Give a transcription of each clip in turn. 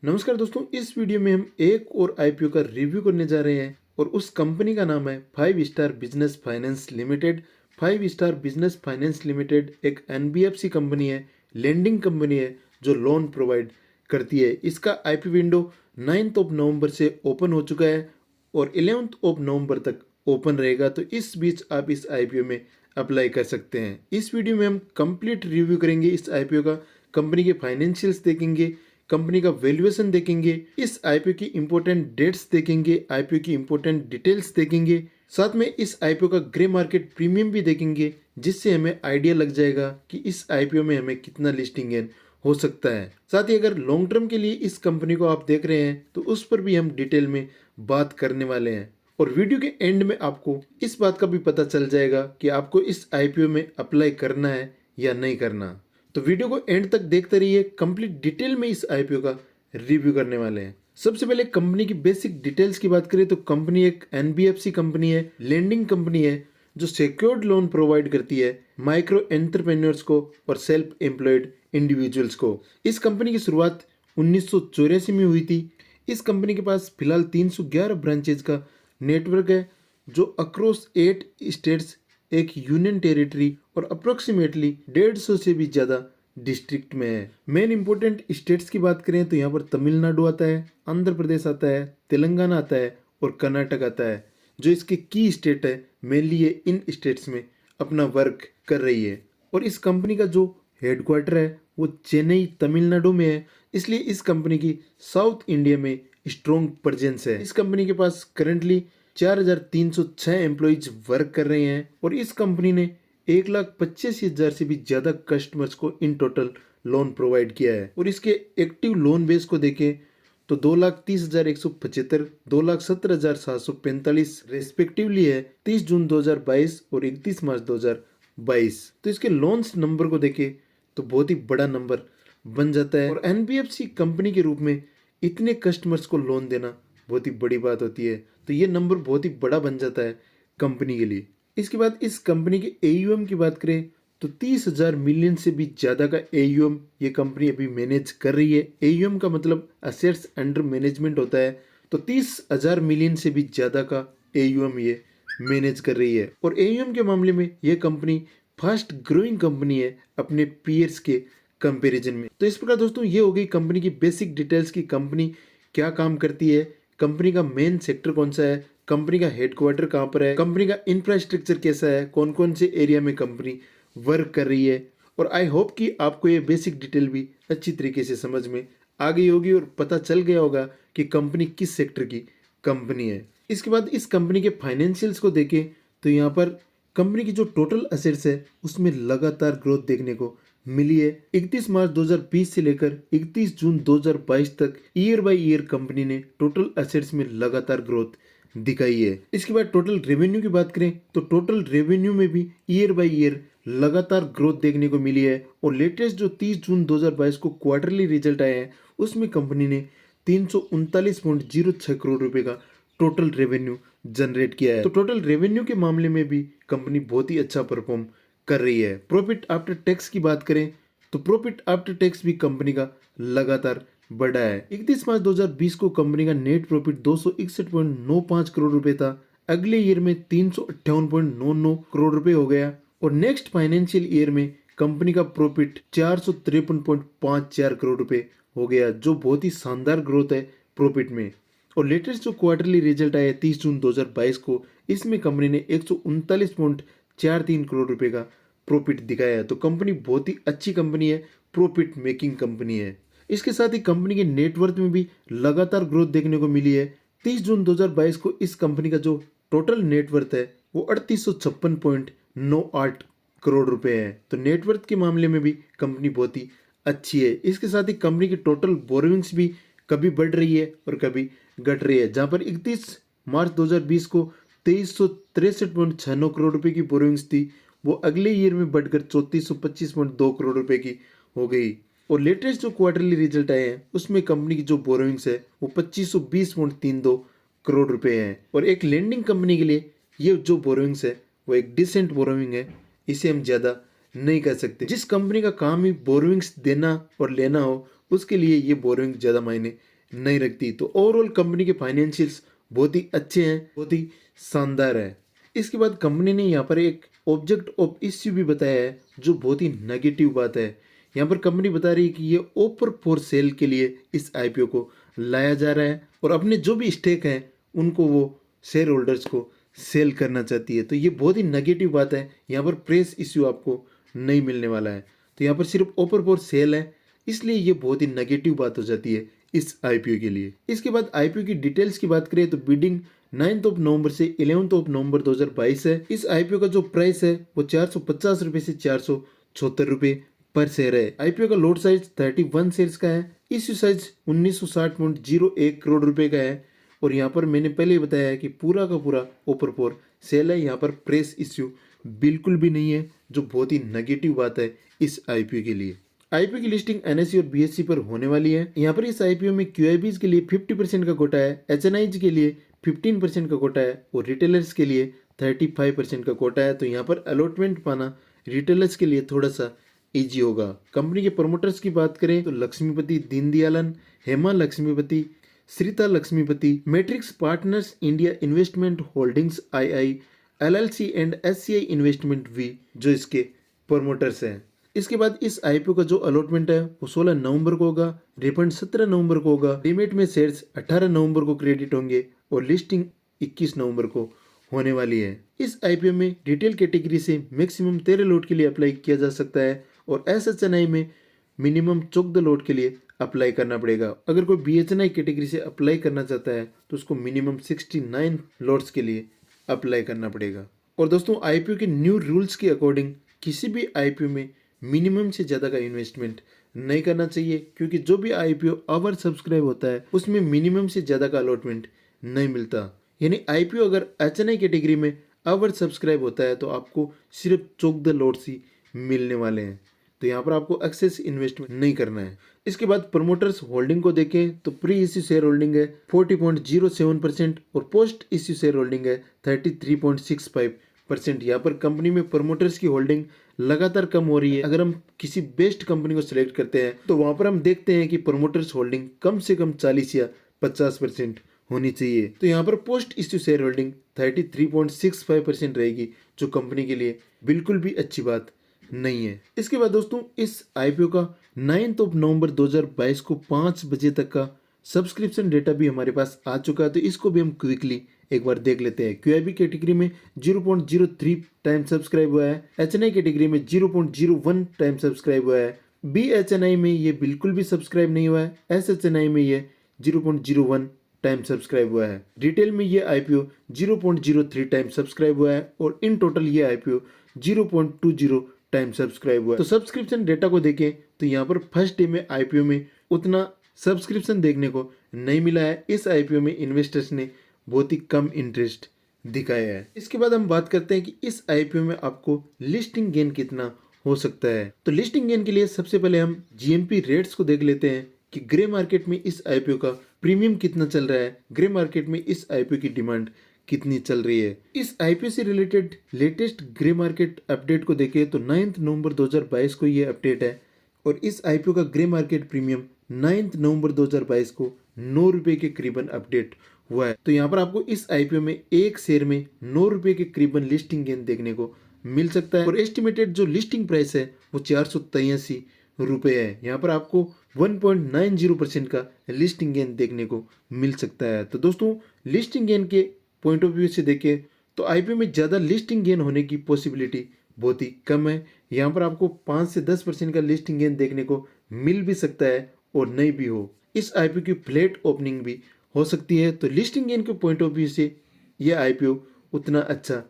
नमस्कार दोस्तों, इस वीडियो में हम एक और आईपीओ का रिव्यू करने जा रहे हैं और उस कंपनी का नाम है 5 star business finance limited. 5 star business finance limited एक एनबीएफसी कंपनी है, लेंडिंग कंपनी है जो लोन प्रोवाइड करती है। इसका आईपी विंडो 9 नवंबर से ओपन हो चुका है और 11 नवंबर तक ओपन रहेगा, तो इस बीच आप इस आईपीओ में अप्लाई कर सकते हैं। इस वीडियो में हम कंप्लीट रिव्यू करेंगे इस आईपीओ का, कंपनी के फाइनेंशियल्स देखेंगे, कंपनी का वैल्यूएशन देखेंगे, इस आईपीओ की इंपॉर्टेंट डेट्स देखेंगे, आईपीओ की इंपॉर्टेंट डिटेल्स देखेंगे, साथ में इस आईपीओ का ग्रे मार्केट प्रीमियम भी देखेंगे, जिससे हमें आइडिया लग जाएगा कि इस आईपीओ में हमें कितना लिस्टिंग गेन हो सकता है। साथ ही अगर लॉन्ग टर्म के लिए इस कंपनी को आप देख रहे हैं तो उस पर भी हम डिटेल में बात करने वाले हैं और वीडियो के एंड में आपको इस बात का भी पता चल जाएगा कि आपको इस आईपीओ में अप्लाई करना है या नहीं करना। तो वीडियो को एंड तक देखते रहिए, कंप्लीट डिटेल में इस आईपीओ का रिव्यू करने वाले हैं। सबसे पहले कंपनी की बेसिक डिटेल्स की बात करें तो कंपनी एक एनबीएफसी कंपनी है, लेंडिंग कंपनी है जो सिक्योर्ड लोन प्रोवाइड करती है माइक्रो एंटरप्रेन्योर्स को और सेल्फ एम्प्लॉयड इंडिविजुअल्स को। इस कंपनी की शुरुआत 1984 में हुई थी। इस कंपनी के पास फिलहाल 311 ब्रांचेज का नेटवर्क है जो अक्रॉस 8 स्टेट्स, एक यूनियन टेरिटरी और अप्रोक्सीमेटली 150 से भी ज़्यादा डिस्ट्रिक्ट में है। मेन इंपॉर्टेंट स्टेट्स की बात करें तो यहाँ पर तमिलनाडु आता है, आंध्र प्रदेश आता है, तेलंगाना आता है और कर्नाटक आता है, जो इसके की स्टेट है। मेनली ये इन स्टेट्स में अपना वर्क कर रही है और इस कंपनी का जो हेडक्वार्टर है वो चेन्नई तमिलनाडु में है, इसलिए इस कंपनी की साउथ इंडिया में स्ट्रॉन्ग प्रेजेंस है। इस कंपनी के पास करंटली 4,306 एम्प्लॉइज वर्क कर रहे हैं और इस कंपनी ने 1,85,000 से भी ज़्यादा कस्टमर्स को इन टोटल लोन प्रोवाइड किया है। और इसके एक्टिव लोन बेस को देखें तो 2,30,175, 2,17,745 रेस्पेक्टिवली है 30 जून 2022 और 31 मार्च 2022। तो इसके लोन्स नंबर को देखें तो बहुत ही बड़ा नंबर बन जाता है और एनबीएफसी कंपनी के रूप में इतने कस्टमर्स को लोन देना बहुत ही बड़ी बात होती है, तो ये नंबर बहुत ही बड़ा बन जाता है कंपनी के लिए। इसके बाद इस कंपनी के एयूएम की बात करें तो 30,000 मिलियन से भी ज़्यादा का एयूएम ये कंपनी अभी मैनेज कर रही है। एयूएम का मतलब असेट्स अंडर मैनेजमेंट होता है, तो 30,000 मिलियन से भी ज़्यादा का एयूएम ये मैनेज कर रही है और एयूएम के मामले में ये कंपनी फास्ट ग्रोइंग कंपनी है अपने पीयर्स के कंपैरिजन में। तो इस प्रकार दोस्तों ये हो गई कंपनी की बेसिक डिटेल्स की कंपनी क्या काम करती है, कंपनी का मेन सेक्टर कौन सा है, कंपनी का हेडक्वार्टर कहाँ पर है, कंपनी का इंफ्रास्ट्रक्चर कैसा है, कौन कौन से एरिया में कंपनी वर्क कर रही है। और आई होप कि आपको ये बेसिक डिटेल भी अच्छी तरीके से समझ में आ गई होगी और पता चल गया होगा कि कंपनी किस सेक्टर की कंपनी है। इसके बाद इस कंपनी के फाइनेंशियल्स को देखें तो यहाँ पर कंपनी की जो टोटल असेट्स है उसमें लगातार ग्रोथ देखने को मिली है। 31 मार्च 2020 से लेकर 31 जून 2022 तक ईयर बाय ईयर कंपनी ने टोटल एसेट्स में लगातार ग्रोथ दिखाई है। इसके बाद टोटल रेवेन्यू की बात करें तो टोटल रेवेन्यू में भी ईयर बाय ईयर लगातार ग्रोथ देखने को मिली है और लेटेस्ट जो 30 जून 2022 को क्वार्टरली रिजल्ट आए हैं उसमें कंपनी ने 339.06 करोड़ रुपए का टोटल रेवेन्यू जनरेट किया है। तो टोटल रेवेन्यू के मामले में भी कंपनी बहुत ही अच्छा परफॉर्म कर रही है। प्रॉफिट आफ्टर टैक्स की बात करें तो प्रॉफिट आफ्टर टैक्स भी कंपनी का लगातार बढ़ा है। 31 मार्च 2020 को कंपनी का नेट प्रॉफिट 261.95 करोड़ रुपए था, अगले ईयर में 358.99 करोड़ रुपए हो गया और नेक्स्ट फाइनेंशियल ईयर में कंपनी का प्रॉफिट 453.54 करोड़ रुपए हो गया, जो बहुत ही शानदार ग्रोथ है प्रॉफिट में। और लेटेस्ट जो क्वार्टरली रिजल्ट आया 30 जून 2022 को, इसमें कंपनी ने 139.43 करोड़ रुपए का प्रॉफिट दिखाया है। तो कंपनी बहुत ही अच्छी कंपनी है, प्रॉफिट मेकिंग कंपनी है। इसके साथ ही कंपनी के नेटवर्थ में भी लगातार ग्रोथ देखने को मिली है। 30 जून 2022 को इस कंपनी का जो टोटल नेटवर्थ है वो 3856.98 करोड़ रुपए है। तो नेटवर्थ के मामले में भी कंपनी बहुत ही अच्छी है। इसके साथ ही कंपनी की टोटल बोरोविंग्स भी कभी बढ़ रही है और कभी घट रही है, जहां पर 31 मार्च 2020 को 2363.96 करोड़ रुपए की बोरोविंग्स थी, वो अगले ईयर में बढ़कर 3425.2 करोड़ रुपए की हो गई। और लेटेस्ट जो क्वार्टरली रिजल्ट आए हैं उसमें कंपनी की जो बोरोविंग्स है वो 2520.32 करोड़ रुपए है। और एक लेंडिंग कंपनी के लिए ये जो बोरोविंग्स है वो एक डिसेंट बोरोविंग है, इसे हम ज़्यादा नहीं कर सकते। जिस कंपनी का काम ही बोरोइंग्स देना और लेना हो उसके लिए ये बोरोइंग ज़्यादा मायने नहीं रखती। तो ओवरऑल कंपनी के फाइनेंशियल्स बहुत ही अच्छे हैं, बहुत ही शानदार है। इसके बाद कंपनी ने यहाँ पर एक ऑब्जेक्ट ऑफ इश्यू भी बताया है जो बहुत ही नेगेटिव बात है। यहाँ पर कंपनी बता रही है कि ये ऑफर फॉर सेल के लिए इस आईपीओ को लाया जा रहा है और अपने जो भी स्टेक हैं उनको वो शेयर होल्डर्स को सेल करना चाहती है। तो ये बहुत ही नेगेटिव बात है। यहाँ पर प्रेस इश्यू आपको नहीं मिलने वाला है। तो यहाँ पर सिर्फ ऑफर फॉर सेल है, इसलिए ये बहुत ही नेगेटिव बात हो जाती है इस आईपीओ के लिए। इसके बाद आईपीओ की डिटेल्स की बात करें तो बिडिंग 9 नवंबर से 11 नवंबर 2022 है। इस आईपीओ का जो प्राइस है वो 450 रुपये से 476 रुपये पर शेयर है। आईपीओ का लोट साइज 31 शेयर्स का है। इश्यू साइज 1960.01 करोड़ रुपए का है। और यहाँ पर मैंने पहले ही बताया है कि पूरा का पूरा ओपर फॉर सेल है। यहाँ पर प्रेस इश्यू बिल्कुल भी नहीं है, जो बहुत ही नेगेटिव बात है इस आईपीओ के लिए। आईपीओ की लिस्टिंग एनएसई और बीएसई पर होने वाली है। यहाँ पर इस आईपीओ में क्यूआईबीज के लिए 50% का कोटा है, एचएनआईज के लिए 15% का कोटा है और रिटेलर्स के लिए 35% का कोटा है। तो यहाँ पर अलॉटमेंट पाना रिटेलर्स के लिए थोड़ा सा इजी होगा। कंपनी के प्रमोटर्स की बात करें तो Lakshmipathi Deenadayalan, Hema Lakshmipathi, Shrita Lakshmipathi, Matrix partners India investment holdings I, LLC and SCI investment V जो इसके प्रमोटर्स हैं। इसके बाद इस आईपीओ का जो अलॉटमेंट है वो 16 नवंबर को होगा, रिफंड 17 नवंबर को होगा, डीमेट में शेयर्स 18 नवंबर को क्रेडिट होंगे और लिस्टिंग 21 नवंबर को होने वाली है। इस आईपीओ में रिटेल कैटेगरी से मैक्सिमम 13 लोट के लिए अप्लाई किया जा सकता है और एसएचएनआई में मिनिमम 14 लोट के लिए अप्लाई करना पड़ेगा। अगर कोई बीएचएनआई कैटेगरी से अप्लाई करना चाहता है तो उसको मिनिमम 69 लोट्स के लिए अप्लाई करना पड़ेगा। और दोस्तों आईपीओ के न्यू रूल्स के अकॉर्डिंग किसी भी आईपीओ में मिनिमम से ज़्यादा का इन्वेस्टमेंट नहीं करना चाहिए, क्योंकि जो भी आईपीओ ओवर सब्सक्राइब होता है उसमें मिनिमम से ज़्यादा का अलॉटमेंट नहीं मिलता। यानी आईपीओ अगर एचएनआई कैटेगरी में ओवर सब्सक्राइब होता है तो आपको सिर्फ 14 लॉट्स ही मिलने वाले हैं। तो यहाँ पर आपको एक्सेस इन्वेस्टमेंट नहीं करना है। इसके बाद प्रमोटर्स होल्डिंग को देखें तो प्री इश्यू शेयर होल्डिंग है 40.07% और पोस्ट इश्यू शेयर होल्डिंग है 33.65%। यहाँ पर कंपनी में प्रमोटर्स की होल्डिंग लगातार कम हो रही है। अगर हम किसी बेस्ट कंपनी को सिलेक्ट करते हैं तो वहां पर हम देखते हैं कि प्रमोटर्स होल्डिंग कम से कम 40 या 50% होनी चाहिए। तो यहाँ पर पोस्ट इश्यू शेयर होल्डिंग 33.65% रहेगी, जो कंपनी के लिए बिल्कुल भी अच्छी बात नहीं है। इसके बाद दोस्तों इस आईपीओ का 9 नवंबर 2022 को 5 बजे तक का सब्सक्रिप्शन डेटा भी हमारे पास आ चुका है। तो इसको भी हम क्विकली एक बार देख लेते हैं। क्यूआईबी कैटेगरी में 0.03 टाइम सब्सक्राइब हुआ है, एचएनआई कैटेगरी में 0.01 टाइम सब्सक्राइब हुआ है, बीएचएनआई में ये बिल्कुल भी सब्सक्राइब नहीं हुआ है, एसएचएनआई में ये 0.01 टाइम सब्सक्राइब हुआ है, रिटेल में ये आईपीओ 0.03 टाइम सब्सक्राइब हुआ है और इन टोटल ये आईपीओ 0.20 टाइम सब्सक्राइब हुआ है। तो सब्सक्रिप्शन डेटा को देखें तो यहाँ पर फर्स्ट डे में आईपीओ में उतना सब्सक्रिप्शन देखने को नहीं मिला है। इस आईपीओ में इन्वेस्टर्स ने बहुत ही कम इंटरेस्ट दिखाया है। इसके बाद हम बात करते हैं कि इस आईपीओ में आपको लिस्टिंग गेन कितना हो सकता है। तो लिस्टिंग गेन के लिए सबसे पहले हम जीएमपी रेट्स को देख लेते हैं कि ग्रे मार्केट में इस आईपीओ का प्रीमियम कितना चल रहा है, ग्रे मार्केट में इस आईपीओ की डिमांड कितनी चल रही है। इस आईपीओ से related latest grey market update को देखें तो 9 नवंबर 2022 को ये अपडेट है और इस आईपीओ का ग्रे मार्केट प्रीमियम 9 नवंबर 2022 को 9 रुपये के करीबन अपडेट हुआ है। तो यहाँ पर आपको इस आईपीओ में एक शेयर में 9 रुपये के करीबन लिस्टिंग गेन देखने को मिल सकता है और एस्टिमेटेड जो लिस्टिंग प्राइस है वो 483 रुपये है। यहाँ पर आपको 1.90% का लिस्टिंग गेन देखने को मिल सकता है। तो दोस्तों लिस्टिंग गेन के पॉइंट ऑफ व्यू से देखें तो आईपीओ में ज़्यादा लिस्टिंग गेन होने की पॉसिबिलिटी बहुत ही कम है। यहाँ पर आपको 5 से 10% का लिस्टिंग गेन देखने को मिल भी सकता है और नहीं भी हो। इस आईपीओ की फ्लैट ओपनिंग भी हो सकती है। तो लिस्टिंग गेन के पॉइंट ऑफ व्यू से यह आईपीओ उतना अच्छा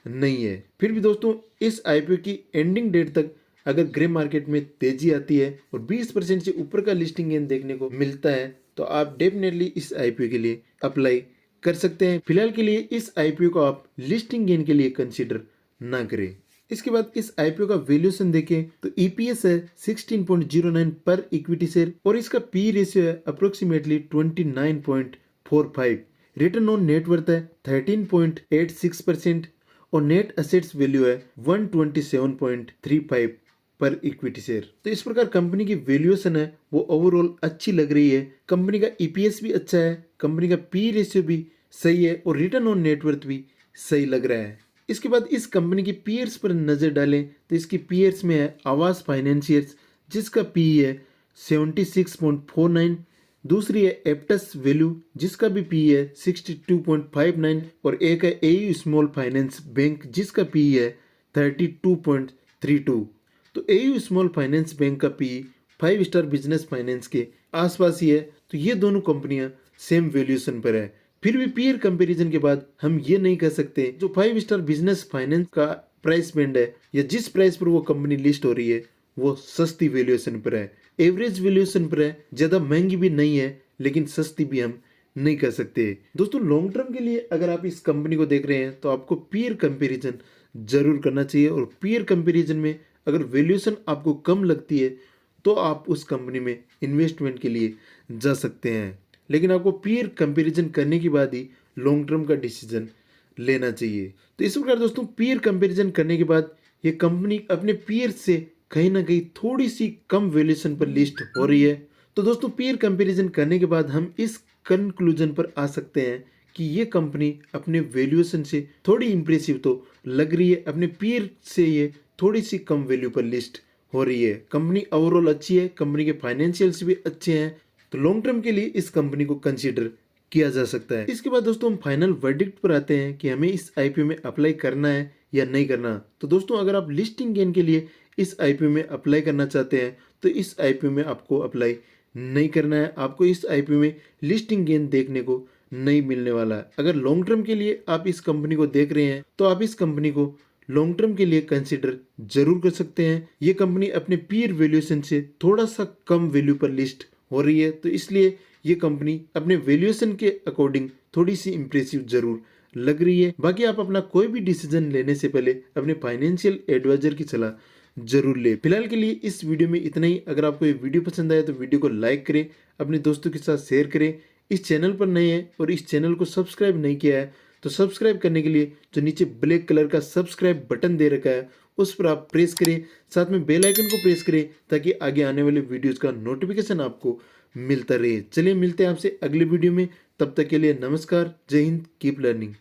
नहीं है। फिर भी दोस्तों इस आईपीओ की एंडिंग डेट तक अगर ग्रे मार्केट में तेजी आती है और 20% से ऊपर का लिस्टिंग गेन देखने को मिलता है तो आप डेफिनेटली इस आईपीओ के लिए अप्लाई कर सकते हैं। फिलहाल के लिए इस आईपीओ को आप लिस्टिंग गेन के लिए कंसीडर ना करें। इसके बाद इस आईपीओ का वैल्यूएशन देखें तो ईपीएस है 16.09 पर इक्विटी शेयर और इसका पी रेशियो है अप्रोक्सीमेटली 29.45। रिटर्न ऑन नेटवर्थ है 13.86% और नेट एसेट्स वैल्यू है 127.35 पर इक्विटी शेयर। तो इस प्रकार कंपनी की वैल्यूएशन है वो ओवरऑल अच्छी लग रही है। कंपनी का ईपीएस भी अच्छा है, कंपनी का पी रेशियो भी सही है और रिटर्न ऑन नेटवर्थ भी सही लग रहा है। इसके बाद इस कंपनी की पीयर्स पर नजर डालें तो इसकी पीयर्स में है आवास फाइनेंशियर्स जिसका पी है 76.49, दूसरी है एप्टस वैल्यू जिसका भी पी है 62.59 और एक है एयू स्मॉल फाइनेंस बैंक जिसका पी है 32.32। तो एयू स्मॉल फाइनेंस बैंक का पी 5 स्टार बिजनेस फाइनेंस के आसपास ही है। तो ये दोनों कंपनियां सेम वैल्यूएशन पर है। फिर भी पीयर कंपैरिजन के बाद हम ये नहीं कह सकते जो 5 स्टार बिजनेस फाइनेंस का प्राइस बैंड है या जिस प्राइस पर वो कंपनी लिस्ट हो रही है वो सस्ती वैल्यूएशन पर है, एवरेज वैल्यूएशन पर है, ज्यादा महंगी भी नहीं है लेकिन सस्ती भी हम नहीं कह सकते। दोस्तों लॉन्ग टर्म के लिए अगर आप इस कंपनी को देख रहे हैं तो आपको पीयर कंपैरिजन जरूर करना चाहिए और पीयर कंपैरिजन में अगर वैल्यूएशन आपको कम लगती है तो आप उस कंपनी में इन्वेस्टमेंट के लिए जा सकते हैं, लेकिन आपको पीयर कंपैरिजन करने के बाद ही लॉन्ग टर्म का डिसीजन लेना चाहिए। तो इस प्रकार दोस्तों पीयर कंपैरिजन करने के बाद ये कंपनी अपने पीयर से कहीं ना कहीं थोड़ी सी कम वैल्यूएशन पर लिस्ट हो रही है। तो दोस्तों पीयर कंपैरिजन करने के बाद हम इस कंक्लूजन पर आ सकते हैं कि ये कंपनी अपने वैल्यूएशन से थोड़ी इंप्रेसिव तो लग रही है, अपने पीयर से ये थोड़ी सी कम वैल्यू पर लिस्ट हो रही है। कंपनी ओवरऑल अच्छी है, कंपनी के फाइनेंशियल्स भी अच्छे हैं, तो लॉन्ग टर्म के लिए इस कंपनी को कंसीडर किया जा सकता है। इसके बाद दोस्तों हम फाइनल वर्डिक्ट पर आते हैं कि हमें इस आईपीओ में अप्लाई करना है या नहीं करना। तो दोस्तों अगर आप लिस्टिंग गेन के लिए इस आईपीओ में अप्लाई करना चाहते हैं तो इस आईपीओ में आपको अप्लाई नहीं करना है। आपको इस आईपीओ में लिस्टिंग गेन देखने को नहीं मिलने वाला है। अगर लॉन्ग टर्म के लिए आप इस कंपनी को देख रहे हैं तो आप इस कंपनी को लॉन्ग टर्म के लिए कंसीडर जरूर कर सकते हैं। ये कंपनी अपने पीयर वैल्यूएशन से थोड़ा सा कम वैल्यू पर लिस्ट हो रही है, तो इसलिए ये कंपनी अपने वैल्यूएशन के अकॉर्डिंग थोड़ी सी इंप्रेसिव जरूर लग रही है। बाकी आप अपना कोई भी डिसीजन लेने से पहले अपने फाइनेंशियल एडवाइजर की सलाह जरूर ले। फिलहाल के लिए इस वीडियो में इतना ही। अगर आपको ये वीडियो पसंद आया तो वीडियो को लाइक करें, अपने दोस्तों के साथ शेयर करें। इस चैनल पर नए हैं और इस चैनल को सब्सक्राइब नहीं किया है तो सब्सक्राइब करने के लिए जो नीचे ब्लैक कलर का सब्सक्राइब बटन दे रखा है उस पर आप प्रेस करें, साथ में बेल आइकन को प्रेस करें ताकि आगे आने वाले वीडियोस का नोटिफिकेशन आपको मिलता रहे। चलिए मिलते हैं आपसे अगले वीडियो में, तब तक के लिए नमस्कार, जय हिंद, कीप लर्निंग।